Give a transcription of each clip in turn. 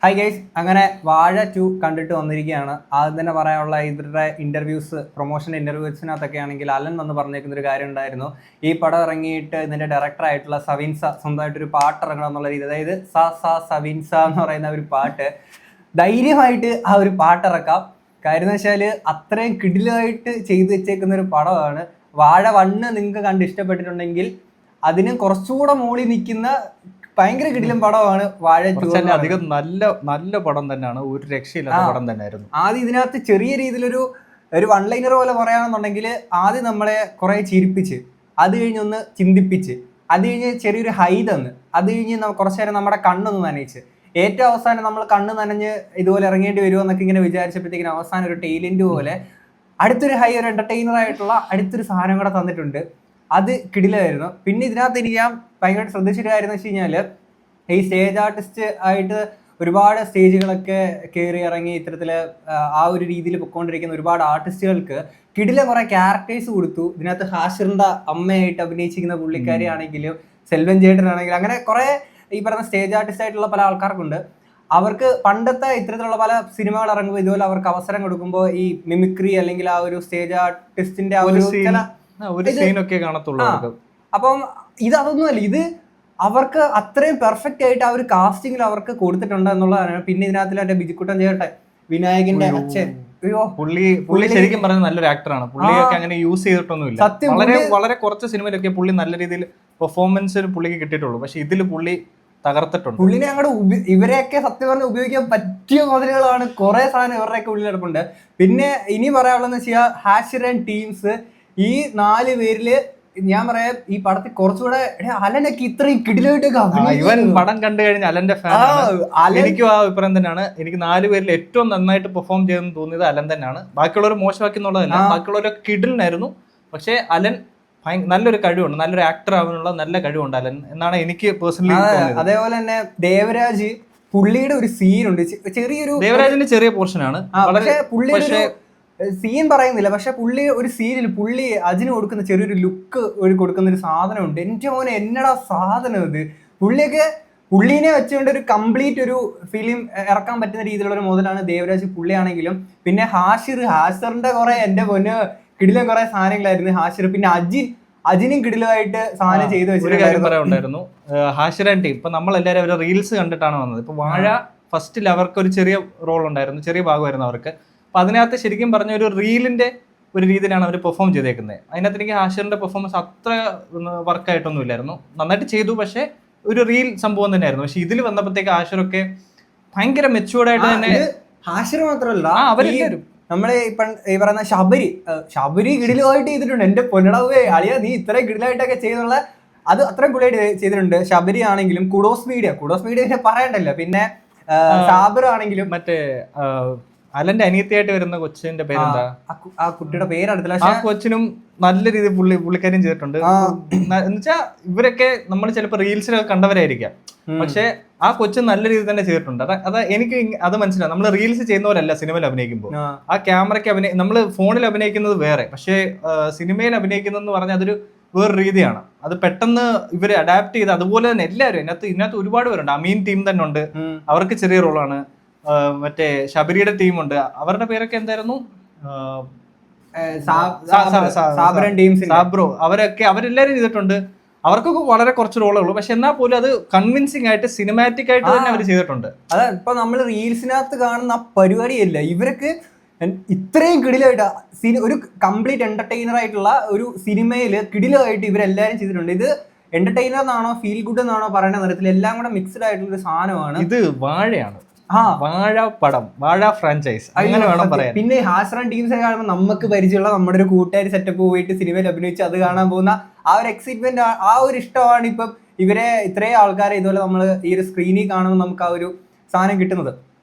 Hi guys, അങ്ങനെ വാഴ 2 കണ്ടിട്ട് വന്നിരിക്കുകയാണ്. ആദ്യം തന്നെ പറയാനുള്ള ഇവരുടെ ഇന്റർവ്യൂസ്, പ്രൊമോഷൻ ഇന്റർവ്യൂസിനകത്തൊക്കെ ആണെങ്കിൽ അലൻ വന്ന് പറഞ്ഞേക്കുന്ന ഒരു കാര്യം ഉണ്ടായിരുന്നു. ഈ പടം ഇറങ്ങിയിട്ട് ഇതിന്റെ ഡയറക്ടർ ആയിട്ടുള്ള സവിൻസ സ്വന്തമായിട്ടൊരു പാട്ട് ഇറങ്ങണം എന്നുള്ള രീതി, അതായത് സ സ സവിൻസ എന്ന് പറയുന്ന ഒരു പാട്ട് ധൈര്യമായിട്ട് ആ ഒരു പാട്ട് ഇറക്കാം. കാര്യം എന്ന് വെച്ചാൽ അത്രയും കിടിലമായിട്ട് ചെയ്തു വെച്ചേക്കുന്ന ഒരു പടമാണ്. വാഴ 1 നിങ്ങൾക്ക് കണ്ട് ഇഷ്ടപ്പെട്ടിട്ടുണ്ടെങ്കിൽ അതിന് കുറച്ചുകൂടെ മുകളിൽ നിൽക്കുന്ന ഭയങ്കര കിടിലൻ പടമാണ് വാഴ 2. അധികം നല്ല നല്ല പടം തന്നെയാണ്, ഒരു രക്ഷയില്ലാത്ത പടം തന്നെയായിരുന്നു. ആദ്യം ഇതിനകത്ത് ചെറിയ രീതിയിലൊരു വൺ ലൈനർ പോലെ പറയുകയാണെന്നുണ്ടെങ്കിൽ ആദ്യം നമ്മളെ കുറെ ചിരിപ്പിച്ച്, അത് കഴിഞ്ഞൊന്ന് ചിന്തിപ്പിച്ച്, അത് കഴിഞ്ഞ് ചെറിയൊരു ഹൈ തന്ന്, അത് കഴിഞ്ഞ് കുറച്ചു നേരം നമ്മുടെ കണ്ണൊന്ന് നനയിച്ച്, ഏറ്റവും അവസാനം നമ്മൾ കണ്ണ് നനഞ്ഞ് ഇതുപോലെ ഇറങ്ങേണ്ടി വരുമോ എന്നൊക്കെ ഇങ്ങനെ വിചാരിച്ചപ്പോഴത്തേക്കിനും അവസാനം ഒരു ടെയിലിൻ്റെ പോലെ അടുത്തൊരു ഹൈ, ഒരു എന്റർടൈനർ ആയിട്ടുള്ള അടുത്തൊരു സാധനം കൂടെ തന്നിട്ടുണ്ട്. അത് കിടിലായിരുന്നു. പിന്നെ ഇതിനകത്ത് എനിക്ക് ഞാൻ ഭയങ്കരമായിട്ട് ശ്രദ്ധിച്ചൊരു കാര്യം എന്ന് വെച്ച് കഴിഞ്ഞാൽ, ഈ സ്റ്റേജ് ആർട്ടിസ്റ്റ് ആയിട്ട് ഒരുപാട് സ്റ്റേജുകളൊക്കെ കയറി ഇറങ്ങി ഇത്തരത്തിൽ ആ ഒരു രീതിയിൽ പൊയ്ക്കൊണ്ടിരിക്കുന്ന ഒരുപാട് ആർട്ടിസ്റ്റുകൾക്ക് കിടില കുറെ ക്യാരക്ടേഴ്സ് കൊടുത്തു. ഇതിനകത്ത് ഹാഷിറിന്റെ അമ്മയായിട്ട് അഭിനയിച്ചിരിക്കുന്ന പുള്ളിക്കാരി ആണെങ്കിലും സെൽവൻ ചേട്ടനാണെങ്കിലും അങ്ങനെ കുറെ ഈ പറയുന്ന സ്റ്റേജ് ആർട്ടിസ്റ്റ് ആയിട്ടുള്ള പല ആൾക്കാർക്കുണ്ട്. അവർക്ക് പണ്ടത്തെ ഇത്തരത്തിലുള്ള പല സിനിമകൾ ഇറങ്ങുമ്പോൾ ഇതുപോലെ അവർക്ക് അവസരം കൊടുക്കുമ്പോൾ ഈ മിമിക്രി അല്ലെങ്കിൽ ആ ഒരു സ്റ്റേജ് ആർട്ടിസ്റ്റിന്റെ ആ ഒരു സീനൊക്കെ കാണത്തുള്ളൂ. അപ്പം അതൊന്നുമല്ല, ഇത് അവർക്ക് അത്രയും പെർഫെക്റ്റ് ആയിട്ട് ആ ഒരു കാസ്റ്റിംഗിൽ അവർക്ക് കൊടുത്തിട്ടുണ്ട് എന്നുള്ളതാണ്. പിന്നെ ഇതിനകത്തിൽ എന്റെ ബിജുക്കുട്ടൻ ചേട്ടൻ, വിനായകന്റെ അച്ഛൻ, പുള്ളി ശരിക്കും പറഞ്ഞ നല്ലൊരു ആക്ടറാണ്. പുള്ളിയൊക്കെ അങ്ങനെ യൂസ് ചെയ്തിട്ടൊന്നുമില്ല. വളരെ വളരെ കുറച്ച് സിനിമയിലൊക്കെ പുള്ളി നല്ല രീതിയിൽ പെർഫോമൻസ് പുള്ളിക്ക് കിട്ടിയിട്ടുള്ളൂ. പക്ഷെ ഇതിൽ പുള്ളി തകർത്തിട്ടുണ്ട്. പുള്ളിനെ അങ്ങോട്ട് ഇവരെയൊക്കെ സത്യം പറഞ്ഞ് ഉപയോഗിക്കാൻ പറ്റിയ മുതലുകളാണ് കുറെ സാധനം ഇവരുടെയൊക്കെ ഉള്ളിൽ കിടപ്പുണ്ട്. പിന്നെ ഇനി പറയാനുള്ളതെന്ന് വെച്ചാൽ ഹാഷിർ ആൻഡ് ടീംസ്, ഈ 4 പേരില് ഞാൻ പറയാം ഈ പടത്തിൽ കുറച്ചുകൂടെ അലനൊക്കെ ഇത്രയും കിടിലായിട്ടൊക്കെ ഇവൻ പടം കണ്ടു കഴിഞ്ഞ അലന്റെ ഫാൻ. എനിക്കും ആ അഭിപ്രായം തന്നെയാണ്. എനിക്ക് 4 പേരിൽ ഏറ്റവും നന്നായിട്ട് പെർഫോം ചെയ്തെന്ന് തോന്നിയത് അലൻ തന്നെയാണ്. ബാക്കിയുള്ളവർ മോശമാക്കി എന്നുള്ളതല്ല, ബാക്കിയുള്ളവരൊക്കെ കിടിലിനായിരുന്നു. പക്ഷെ അലൻ നല്ലൊരു കഴിവുണ്ട്, നല്ലൊരു ആക്ടർ ആവാനുള്ള നല്ല കഴിവുണ്ട് അലൻ എന്നാണ് എനിക്ക് പേഴ്സണലി തോന്നിയത്. അതേപോലെ തന്നെ ദേവരാജ്, പുള്ളിയുടെ ഒരു സീനുണ്ട്, ചെറിയൊരു ദേവരാജിന്റെ ചെറിയ പോർഷനാണ്. പക്ഷേ സീൻ പറയുന്നില്ല, പക്ഷെ പുള്ളി ഒരു സീനിൽ പുള്ളി അജിന് കൊടുക്കുന്ന ചെറിയൊരു ലുക്ക് കൊടുക്കുന്ന ഒരു സാധനമുണ്ട്. എൻ്റെ മോനെ എന്നടാ സാധനം ഇത്. പുള്ളിനെ വെച്ചുകൊണ്ട് ഒരു കംപ്ലീറ്റ് ഒരു ഫിലിം ഇറക്കാൻ പറ്റുന്ന രീതിയിലുള്ള ഒരു മുതലാണ് ദേവരാജ് പുള്ളിയാണെങ്കിലും. പിന്നെ ഹാഷിറിന്റെ കുറെ എൻ്റെ പൊന്ന് കിടിലം കുറെ സാധനങ്ങളായിരുന്നു ഹാഷിർ. പിന്നെ അജിനും കിടിലമായിട്ട് സാധനം ചെയ്തു വെച്ചിട്ടുണ്ടായിരുന്നു. ഹാഷിർ ആൻഡ് ടീം ഇപ്പൊ നമ്മളെല്ലാവരും അവരുടെ റീൽസ് കണ്ടിട്ടാണ് വന്നത്. ഇപ്പൊ വാഴ ഫസ്റ്റിൽ അവർക്ക് ഒരു ചെറിയ റോൾ ഉണ്ടായിരുന്നു, ചെറിയ ഭാഗമായിരുന്നു അവർക്ക്. അപ്പൊ അതിനകത്ത് ശരിക്കും പറഞ്ഞ ഒരു റീലിന്റെ ഒരു രീതിയിലാണ് അവർ പെർഫോം ചെയ്തേക്കുന്നത്. അതിനകത്ത് എനിക്ക് ഹാഷിറിന്റെ പെർഫോമൻസ് അത്ര വർക്കായിട്ടൊന്നും ഇല്ലായിരുന്നു. നന്നായിട്ട് ചെയ്തു, പക്ഷെ ഒരു റീൽ സംഭവം തന്നെയായിരുന്നു. പക്ഷെ ഇതിൽ വന്നപ്പോഴത്തേക്ക് ഹാഷിറൊക്കെ ഭയങ്കര മെച്ചൂർഡായിട്ട് തന്നെ. ഹാഷിർ മാത്രമല്ല, അവരെല്ലാവരും നമ്മളെ ഈ പറയുന്ന ശബരി കിടിലമായിട്ട് ചെയ്തിട്ടുണ്ട്. എന്റെ പൊന്നടവേ അളിയ, നീ ഇത്രയും കിടിലായിട്ടൊക്കെ ചെയ്യുന്നുള്ള അത് അത്രയും പുള്ളിയായിട്ട് ചെയ്തിട്ടുണ്ട്. ശബരി ആണെങ്കിലും കുഡോസ് മീഡിയ പറയണ്ടല്ലോ. പിന്നെ സാബർ ആണെങ്കിലും മറ്റേ അലന്റെ അനിയത്തിയായിട്ട് വരുന്ന കൊച്ചിന്റെ പേരെന്താ, ആ കുട്ടിയുടെ പേരെടുത്തില്ല. ആ കൊച്ചിനും നല്ല രീതിയിൽ പുള്ളിക്കാരും ചെയ്തിട്ടുണ്ട്. എന്നുവെച്ചാൽ ഇവരൊക്കെ നമ്മൾ ചിലപ്പോൾ റീൽസിലൊക്കെ കണ്ടവരായിരിക്കാം, പക്ഷെ ആ കൊച്ചു നല്ല രീതിയിൽ തന്നെ ചെയ്തിട്ടുണ്ട്. അത് എനിക്ക് അത് മനസ്സിലാവും. നമ്മൾ റീൽസ് ചെയ്യുന്ന പോലെയല്ല സിനിമയിൽ അഭിനയിക്കുമ്പോൾ. ആ ക്യാമറയ്ക്ക് നമ്മൾ ഫോണിൽ അഭിനയിക്കുന്നത് വേറെ, പക്ഷേ സിനിമയിൽ അഭിനയിക്കുന്നതെന്ന് പറഞ്ഞാൽ അതൊരു വേറെ രീതിയാണ്. അത് പെട്ടെന്ന് ഇവര് അഡാപ്റ്റ് ചെയ്ത് അതുപോലെ തന്നെ എല്ലാവരും ഇതിനകത്ത് ഒരുപാട് പേരുണ്ട്. അമീൻ ടീം തന്നെ ഉണ്ട്, അവർക്ക് ചെറിയ റോളാണ്. മറ്റേ ശബരിയുടെ ടീമുണ്ട്, അവരുടെ പേരൊക്കെ എന്തായിരുന്നു, സാബ്രോ, അവരെല്ലാരും ചെയ്തിട്ടുണ്ട്. അവർക്കൊക്കെ വളരെ കുറച്ച് റോളേ ഉള്ളൂ, പക്ഷെ എന്നാൽ പോലും അത് കൺവിൻസിംഗ് ആയിട്ട് സിനിമാറ്റിക് ആയിട്ട് തന്നെ അവർ ചെയ്തിട്ടുണ്ട്. അതെ, ഇപ്പൊ നമ്മൾ റീൽസിനകത്ത് കാണുന്ന ആ പരിപാടിയല്ല, ഇവർക്ക് ഇത്രയും കിടിലായിട്ട് ഒരു കംപ്ലീറ്റ് എന്റർടൈനർ ആയിട്ടുള്ള ഒരു സിനിമയില് കിടിലായിട്ട് ഇവരെല്ലാരും ചെയ്തിട്ടുണ്ട്. ഇത് എന്റർടൈനർ എന്നാണോ ഫീൽ ഗുഡ് എന്നാണോ പറയുന്ന തരത്തിൽ എല്ലാം കൂടെ മിക്സ്ഡ് ആയിട്ടുള്ള ഒരു സാധനമാണ്. ഇത് വാഴയാണ്, വാഴ പടം, വാഴ ഫ്രാഞ്ചൈസ് അങ്ങനെ വേണം പറയാൻ. പിന്നെ ഹാഷിർ ആൻഡ് ടീംസ് കാണുമ്പോൾ നമുക്ക് പരിചയമുള്ള നമ്മുടെ ഒരു കൂട്ടുകാരി സെറ്റപ്പ് പോയിട്ട് സിനിമയിൽ അഭിനയിച്ച് അത് കാണാൻ പോകുന്ന ആ ഒരു എക്സൈറ്റ്മെന്റ്, ആ ഒരു ഇഷ്ടമാണ് ഇപ്പം ഇവരെ ഇത്രയും ആൾക്കാരെ ഇതുപോലെ നമ്മൾ ഈ ഒരു സ്ക്രീനിൽ കാണുമ്പോൾ നമുക്ക് ആ ഒരു സാധനം കിട്ടുന്നത്.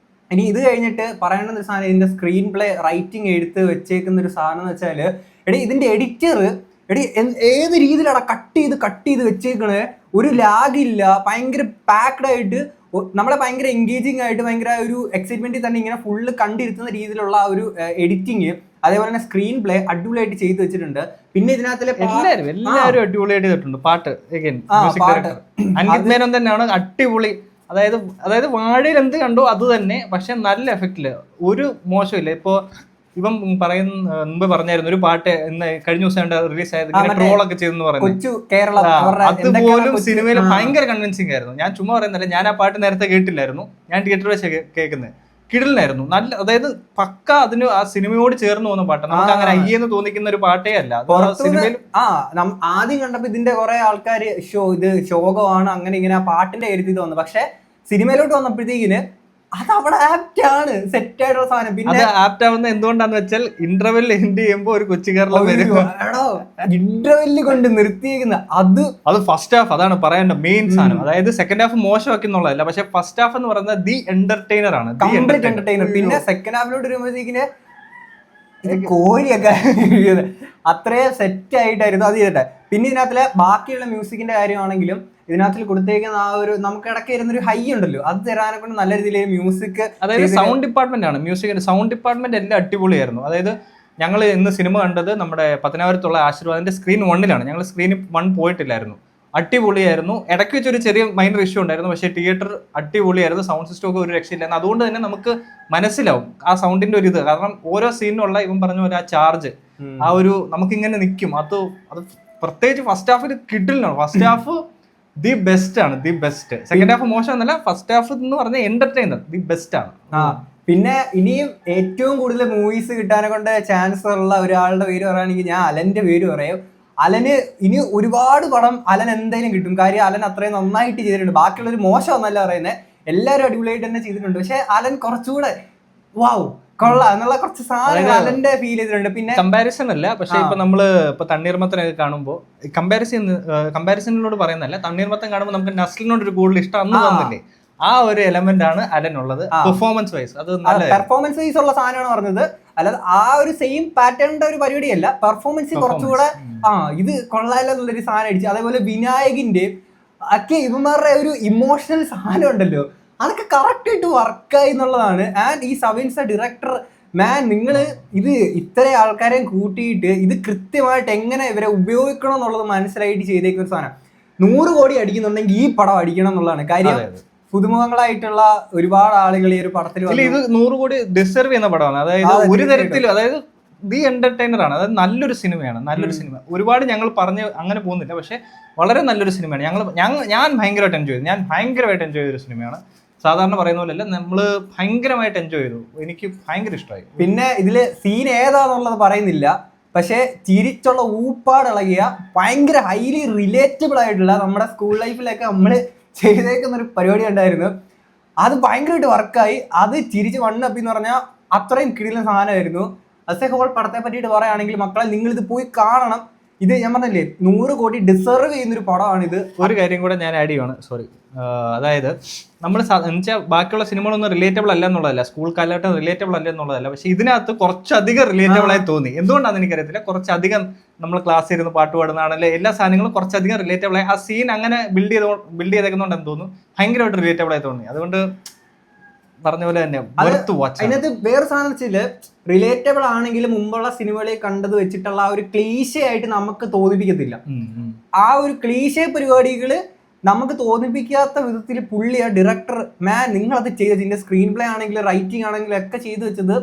ഇനി ഇത് കഴിഞ്ഞിട്ട് പറയേണ്ട ഒരു സാധനം, ഇതിന്റെ സ്ക്രീൻ പ്ലേ റൈറ്റിംഗ് എടുത്ത് വെച്ചേക്കുന്ന ഒരു സാധനം എന്ന് വെച്ചാല്, ഇതിന്റെ എഡിറ്റർ ഏത് രീതിയിലാണ് കട്ട് ചെയ്ത് വെച്ചേക്കണേ. ഒരു ലാഗില്ല, ഭയങ്കര പാക്ഡ് ആയിട്ട് നമ്മളെ ഭയങ്കര എൻഗേജിങ് ആയിട്ട് ഭയങ്കര ഒരു എക്സൈറ്റ്മെന്റിൽ തന്നെ ഇങ്ങനെ ഫുള്ള് കണ്ടിരുത്തുന്ന രീതിയിലുള്ള ഒരു എഡിറ്റിങ്, അതേപോലെ തന്നെ സ്ക്രീൻ പ്ലേ അടിപൊളിയായിട്ട് ചെയ്തു വെച്ചിട്ടുണ്ട്. പിന്നെ ഇതിനകത്തിലെ എല്ലാവരും അടിപൊളിയായിട്ട് ചെയ്തിട്ടുണ്ട്. പാട്ട് അനിത് മേനോൻ തന്നെയാണ് അടിപൊളി അതായത് അതായത് വാഴയിൽ എന്ത് കണ്ടോ അത് തന്നെ, പക്ഷെ നല്ല എഫക്റ്റില് ഒരു മോശമില്ല. ഇപ്പൊ ഇവൻ മുമ്പ് പറഞ്ഞായിരുന്നു ഒരു പാട്ട് ഇന്ന് കഴിഞ്ഞ ദിവസം റിലീസ് ആയത് ട്രോളൊക്കെ ചെയ്തെന്ന് പറയുന്നത്, അതുപോലും സിനിമയിൽ ഭയങ്കര കൺവിൻസിംഗ് ആയിരുന്നു. ഞാൻ ചുമ്മാ പറയുന്നില്ല, ഞാൻ ആ പാട്ട് നേരത്തെ കേട്ടില്ലായിരുന്നു, ഞാൻ തിയേറ്ററിൽ വെച്ച് കേൾക്കുന്നത്. കിടിലനായിരുന്നു, നല്ല, അതായത് പക്ക അതിന് ആ സിനിമയോട് ചേർന്ന് പോകുന്ന പാട്ട്. നമുക്ക് അങ്ങനെ അയ്യെന്ന് തോന്നിക്കുന്ന ഒരു പാട്ടേ അല്ല സിനിമയിൽ. ആദ്യം കണ്ടപ്പോ ഇതിന്റെ കുറെ ആൾക്കാര് ഇത് ശോകമാണ് അങ്ങനെ ഇങ്ങനെ ആ പാട്ടിന്റെ കരുതി തോന്നുന്നു. പക്ഷെ സിനിമയിലോട്ട് വന്നപ്പോഴത്തേക്കിന് അത് അവിടെ ആപ്റ്റ് ആണ്, സെറ്റ് ആയിട്ടുള്ള സാധനം. പിന്നെ ആപ്റ്റ് ആവുന്ന എന്തുകൊണ്ടാന്ന് വെച്ചാൽ ഇന്റർവെൽ എൻഡ് ചെയ്യുമ്പോ ഒരു കൊച്ചു കേരളം വരും, ഇന്റർവെല്ലിൽ കൊണ്ട് നിർത്തിയേക്കുന്ന അത് ഫസ്റ്റ് ഹാഫ്. അതാണ് പറയേണ്ട മെയിൻ സാധനം. അതായത് സെക്കൻഡ് ഹാഫ് മോശമാക്കി എന്നുള്ളതല്ല, പക്ഷെ ഫസ്റ്റ് ഹാഫ് എന്ന് പറയുന്നത് ദി എന്റർടൈനർ ആണ്, കംപ്ലീറ്റ് എന്റർടൈനർ. പിന്നെ സെക്കൻഡ് ഹാഫിലോട്ട് വരുമ്പോഴത്തേക്കിന് കോഴിയൊക്കെ അത്രയും സെറ്റ് ആയിട്ടായിരുന്നു അത് ചെയ്തിട്ടെ. പിന്നെ ഇതിനകത്തിലെ ബാക്കിയുള്ള മ്യൂസിക്കിന്റെ കാര്യമാണെങ്കിലും ഇതിനകത്തിൽ കൊടുത്തേക്കുന്ന ആ ഒരു നമുക്ക് ഇടയ്ക്ക് വരുന്നൊരു ഹൈ ഉണ്ടല്ലോ, അത് തരാനെ കൊണ്ട് നല്ല രീതിയിൽ മ്യൂസിക്, അതായത് സൗണ്ട് ഡിപ്പാർട്ട്മെന്റ് ആണ്, മ്യൂസിക്കിന്റെ സൗണ്ട് ഡിപ്പാർട്ട്മെന്റ് എല്ലാം അടിപൊളിയായിരുന്നു. അതായത് ഞങ്ങൾ ഇന്ന് സിനിമ കണ്ടത് നമ്മുടെ പത്തനാപുരത്തുള്ള ആശീർവാദിന്റെ സ്ക്രീൻ 1-ലാണ്, ഞങ്ങൾ സ്ക്രീൻ 1 പോയിട്ടില്ലായിരുന്നു. അടിപൊളിയായിരുന്നു. ഇടയ്ക്ക് വെച്ചൊരു ചെറിയ മൈനർ ഇഷ്യൂ ഉണ്ടായിരുന്നു, പക്ഷേ തിയേറ്റർ അടിപൊളിയായിരുന്നു. സൗണ്ട് സിസ്റ്റം ഒക്കെ ഒരു രക്ഷയില്ലായിരുന്നു. അതുകൊണ്ട് തന്നെ നമുക്ക് മനസ്സിലാവും ആ സൗണ്ടിന്റെ ഒരു ഇത്. കാരണം ഓരോ സീനിനുള്ള ഇവൻ പറഞ്ഞ പോലെ ആ ചാർജ്, ആ ഒരു നമുക്കിങ്ങനെ നിൽക്കും. അത് പ്രത്യേകിച്ച് ഫസ്റ്റ് ഹാഫ് കിഡിലാണ്. ഫസ്റ്റ് ഹാഫ് ദി ബെസ്റ്റ് ആണ്, ദി ബെസ്റ്റ്. സെക്കൻഡ് ഹാഫ് മോശം എന്നല്ല, ഫസ്റ്റ് ഹാഫ് എന്ന് പറഞ്ഞ എന്റർടൈനർ ദി ബെസ്റ്റ് ആണ്. പിന്നെ ഇനിയും ഏറ്റവും കൂടുതൽ മൂവീസ് കിട്ടാനെ കൊണ്ട് ചാൻസ് ഉള്ള ഒരാളുടെ പേര് പറയുകയാണെങ്കിൽ ഞാൻ അലന്റെ പേര് പറയും. അലന് ഇനി ഒരുപാട് പടം അലൻ എന്തായാലും കിട്ടും. കാര്യം അലൻ അത്രയും നന്നായിട്ട് ചെയ്തിട്ടുണ്ട്. ബാക്കിയുള്ളൊരു മോശമെന്നല്ല പറയുന്നത്, എല്ലാവരും അടിപൊളിയായിട്ട് തന്നെ ചെയ്തിട്ടുണ്ട്. പക്ഷെ അലൻ കുറച്ചുകൂടെ വാവ് കൊള്ളാം എന്നുള്ള കുറച്ച് സാധനം അലന്റെ ഫീൽ ചെയ്തിട്ടുണ്ട്. പിന്നെ കമ്പാരിസൺ അല്ല, പക്ഷെ ഇപ്പൊ നമ്മള് ഇപ്പൊ തണ്ണീർമത്തനൊക്കെ കാണുമ്പോൾ കമ്പാരിസണിനോട് പറയുന്നല്ല, തണ്ണീർമത്തൻ കാണുമ്പോൾ നമുക്ക് നസ്ലിനോട് ഒരു കൂടുതൽ ഇഷ്ടം അന്ന് വന്നില്ലേ, ആ ഒരു എലമെന്റ് ആണ് അലനുള്ളത്. പെർഫോമൻസ് വൈസ് അത് നല്ല പെർഫോമൻസ് വൈസ് ഉള്ള സാധനമാണ് പറഞ്ഞത്, അല്ലാതെ ആ ഒരു സെയിം പാറ്റേണിന്റെ ഒരു പരിപാടിയല്ല. പെർഫോമൻസ് കുറച്ചുകൂടെ ഇത് കൊള്ളാലോ എന്നുള്ളൊരു സാധനം അടിച്ചു. അതേപോലെ വിനായകിന്റെ ഒക്കെ ഇവന്മാരുടെ ഒരു ഇമോഷണൽ സാധനം ഉണ്ടല്ലോ, അതൊക്കെ കറക്റ്റ് ആയിട്ട് വർക്കായി എന്നുള്ളതാണ്. ആൻഡ് ഈ സവിൻസ് ഡയറക്ടർ മാൻ, നിങ്ങൾ ഇത് ഇത്ര ആൾക്കാരെയും കൂട്ടിയിട്ട് ഇത് കൃത്യമായിട്ട് എങ്ങനെ ഇവരെ ഉപയോഗിക്കണം എന്നുള്ളത് മനസ്സിലായിട്ട് ചെയ്തേക്കുന്ന ഒരു സാധനം. 100 കോടി അടിക്കുന്നുണ്ടെങ്കിൽ ഈ പടം അടിക്കണം എന്നുള്ളതാണ് കാര്യം. പുതുമുഖങ്ങളായിട്ടുള്ള ഒരുപാട് ആളുകൾ ഈ ഒരു പടത്തിൽ ഇത് 100 കോടി ഡിസർവ് ചെയ്യുന്ന പടമാണ്. അതായത് ഒരു തരത്തിലും, അതായത് ദി എന്റർടൈനർ ആണ്. അതായത് നല്ലൊരു സിനിമയാണ്, നല്ലൊരു സിനിമ. ഒരുപാട് ഞങ്ങൾ പറഞ്ഞ് അങ്ങനെ പോകുന്നില്ല, പക്ഷെ വളരെ നല്ലൊരു സിനിമയാണ്. ഞാൻ ഭയങ്കരമായിട്ട് എൻജോയ് ചെയ്തൊരു സിനിമയാണ്. സാധാരണ പറയുന്ന പോലെയല്ല, നമ്മള് ഭയങ്കരമായിട്ട് എൻജോയ് ചെയ്തു. എനിക്ക് ഭയങ്കര ഇഷ്ടമായി. പിന്നെ ഇതില് സീൻ ഏതാന്നുള്ളത് പറയുന്നില്ല, പക്ഷെ ചിരിച്ചുള്ള ഊപ്പാടിളകിയ ഭയങ്കര ഹൈലി റിലേറ്റബിൾ ആയിട്ടുള്ള നമ്മുടെ സ്കൂൾ ലൈഫിലൊക്കെ നമ്മള് ചെയ്തേക്കുന്ന ഒരു പരിപാടി ഉണ്ടായിരുന്നു. അത് ഭയങ്കരമായിട്ട് വർക്കായി. അത് ചിരിച്ച് വണ്ണപ്പി എന്ന് പറഞ്ഞാൽ അത്രയും കിടിലൻ സാധനമായിരുന്നു. അസേ ഹോൾ പടത്തെ പറ്റിയിട്ട് പറയുകയാണെങ്കിൽ മക്കളെ നിങ്ങൾ ഇത് പോയി കാണണം. ഇത് ഞാൻ പറഞ്ഞില്ലേ 100 കോടി ഡിസർവ് ചെയ്യുന്നൊരു പടമാണിത്. ഒരു കാര്യം കൂടെ ഞാൻ ആഡ് ചെയ്യുവാണ്, സോറി. അതായത് നമ്മൾ എന്നുവെച്ചാൽ ബാക്കിയുള്ള സിനിമകളൊന്നും റിലേറ്റബിൾ അല്ല എന്നുള്ളതല്ല, സ്കൂൾ കാലഘട്ടം റിലേറ്റബിൾ അല്ല എന്നുള്ളതല്ല, പക്ഷെ ഇതിനകത്ത് കുറച്ചധികം റിലേറ്റബിൾ ആയി തോന്നി. എന്തുകൊണ്ടാണെന്ന് എനിക്കറിയത്തില്ല. കുറച്ചധികം നമ്മൾ ക്ലാസ്സിൽ ഇരുന്ന് പാട്ട് പാടുന്നതാണല്ലേ, എല്ലാ സാധനങ്ങളും കുറച്ചധികം റിലേറ്റബിൾ ആയി. ആ സീൻ അങ്ങനെ ബിൽഡ് ചെയ്തേക്കുന്നതുകൊണ്ടെന്ന് തോന്നുന്നു ഭയങ്കരമായിട്ട് റിലേറ്റബിൾ ആയി തോന്നി. അതുകൊണ്ട് പറഞ്ഞ പോലെ തന്നെ അതിനകത്ത് വേറെ സാധനം വെച്ചാല് റിലേറ്റബിൾ ആണെങ്കിലും മുമ്പുള്ള സിനിമകളിൽ കണ്ടത് വെച്ചിട്ടുള്ള ആ ഒരു ക്ലീശേ ആയിട്ട് നമുക്ക് തോന്നിപ്പിക്കത്തില്ല. ആ ഒരു ക്ലീശേ പരിപാടികള് നമുക്ക് തോന്നിപ്പിക്കാത്ത വിധത്തിൽ പുള്ളി ആ ഡയറക്ടർ മാൻ നിങ്ങളത് ചെയ്തത്, ഇതിന്റെ സ്ക്രീൻ പ്ലേ ആണെങ്കിലും റൈറ്റിംഗ് ആണെങ്കിലും ഒക്കെ ചെയ്തു വെച്ചത്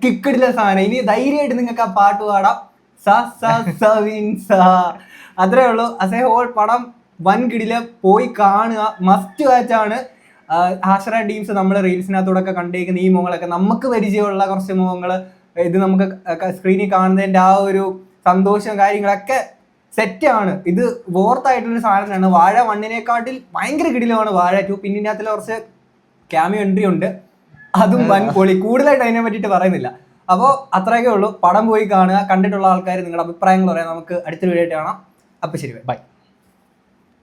കിക്കിടിലം സാധനം. ഇനി ധൈര്യമായിട്ട് നിങ്ങൾക്ക് ആ പാട്ട് പാടാം. അത്രേ ഉള്ളൂ. അസേ ഹോൾ പടം വൻ കിടിലം, പോയി കാണുക, മസ്റ്റ് വാച്ചാണ്. ആശ്ര ടീംസ് നമ്മൾ റീൽസിനകത്തൂടെ കണ്ടേക്കുന്ന ഈ മുഖങ്ങളൊക്കെ നമുക്ക് പരിചയമുള്ള കുറച്ച് മുഖങ്ങൾ, ഇത് നമുക്ക് സ്ക്രീനിൽ കാണുന്നതിൻ്റെ ആ ഒരു സന്തോഷം കാര്യങ്ങളൊക്കെ സെറ്റാണ്. ഇത് വോർത്തായിട്ടുള്ളൊരു സാധനമാണ്. വാഴ 1-നേക്കാട്ടിൽ ഭയങ്കര കിടിലമാണ് വാഴ 2. പിന്നെ ഇതിനകത്തിൽ കുറച്ച് ക്യാമിയോ എൻട്രി ഉണ്ട്, അതും വൻ പൊളി. കൂടുതലായിട്ട് അതിനെ പറ്റിയിട്ട് പറയുന്നില്ല. അപ്പോൾ അത്രയൊക്കെ ഉള്ളൂ. പടം പോയി കാണുക. കണ്ടിട്ടുള്ള ആൾക്കാർ നിങ്ങളുടെ അഭിപ്രായങ്ങൾ പറയാം. നമുക്ക് അടുത്ത വീഡിയോ ആയിട്ട് കാണാം. അപ്പോൾ ശരി, ബൈ.